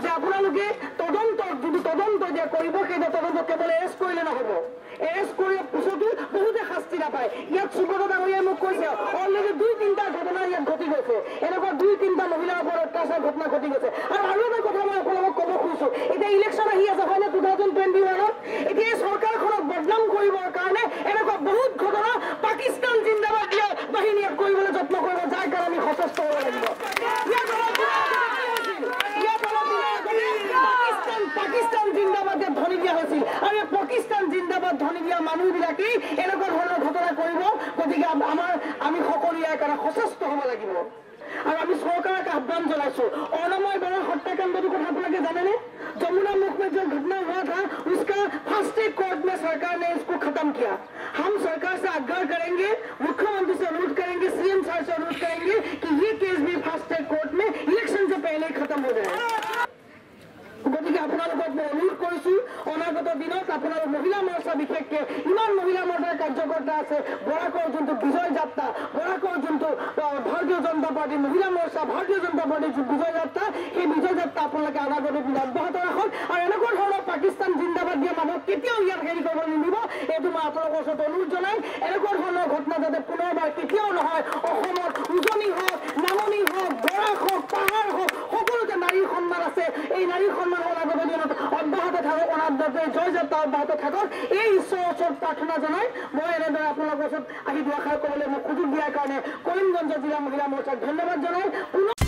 যে আপোনালোকে তদন্ত যদি তদন্ত যে কৰিব সেই তদন্ত কেৱল এৰেষ্ট কৰিলে নহ'ব এৰেষ্ট কৰাৰ পিছতো বহুতে শাস্তি নাপায় ইয়াত সুব্ৰত ডাঙৰীয়াই মোক কৈছে অলৰেডি 2-3টা ঘটনা ইয়াত ঘটি গৈছে এনেকুৱা 2-3টা মহিলাৰ ওপৰত অত্যাচাৰ ঘটনা ঘটি গৈছে আৰু এটা কথা মই আপোনালোকক ক'ব খুজিছোঁ এতিয়া ইলেকশ্যন আহি আছে হয়নে 2021ত এতিয়া চৰকাৰখনক বদনাম কৰিবৰ কাৰণে এনেকুৱা বহুত ঘটনা পাকিস্তান জিন্দাবাদ দিয়া বাহিনীয়ে কৰিবলৈ যত্ন কৰিব যাৰ কাৰণে আমি সচেষ্ট হ'ব লাগিব পাকিস্তান জিন্দাবাদে ধ্বনি দিয়া হৈছিল আৰু এই পাকিস্তান জিন্দাবাদ ধ্বনি দিয়া মানুহবিলাকেই এনেকুৱা ধৰণৰ ঘটনা কৰিব গতিকে আমি সকলো ইয়াৰ কাৰণে সচেষ্ট হ'ব লাগিব আৰু আমি চৰকাৰক আহ্বান জনাইছোঁ অনাময় বৰৰ হত্যাকাণ্ডটোৰ কথা আপোনালোকে জানেনে যमुना मुख में जो घटना हुआ था उसका फास्ट ट्रैक कोर्ट में सरकार ने इसको खत्म किया हम सरकार से आग्रह करेंगे मुख्यमंत्री से अनुरोध करेंगे सीएम साहब से अनुरोध करेंगे कि ये केस भी फास्ट ट्रैक कोर्ट में इलेक्शन से पहले ही खत्म हो जाए গতিকে আপোনালোকক মই অনুৰোধ কৰিছোঁ অনাগত দিনত আপোনালোক মহিলা মৰ্চা বিশেষকৈ ইমান মহিলা মৰ্চাৰ কাৰ্যকৰ্তা আছে বৰাকৰ যোনটো বিজয় যাত্ৰা বৰাকৰ যোনটো ভাৰতীয় জনতা পাৰ্টি মহিলা মৰ্চা ভাৰতীয় জনতা পাৰ্টিৰ বিজয় যাত্ৰা সেই বিজয় যাত্ৰা আপোনালোকে অনাগত দিনত অব্যাহত ৰাখক আৰু এনেকুৱা ধৰণৰ পাকিস্তান জিন্দাবাদ দিয়া মানুহক কেতিয়াও ইয়াত হেৰি কৰিব নিদিব এইটো মই আপোনালোকৰ ওচৰত অনুৰোধ জনাই এনেকুৱা ধৰণৰ ঘটনা যাতে পুনৰবাৰ কেতিয়াও নহয় অসমত উজনি হওক নামনি হওক বৰাক হওক পাহাৰ হওক সকলোতে নাৰীৰ সন্মান আছে এই নাৰীৰ সন্মান অনাগত দিনত অব্যাহত থাকক অনাগত জয় যাত্ৰা অব্যাহত থাকক এই ঈশ্বৰৰ ওচৰত প্ৰাৰ্থনা জনাই মই এনেদৰে আপোনালোকৰ ওচৰত আহি দুআষাৰ ক'বলৈ মোক সুযোগ দিয়াৰ কাৰণে কৰিমগঞ্জ জিলা মহিলা মৰ্চাক ধন্যবাদ জনাই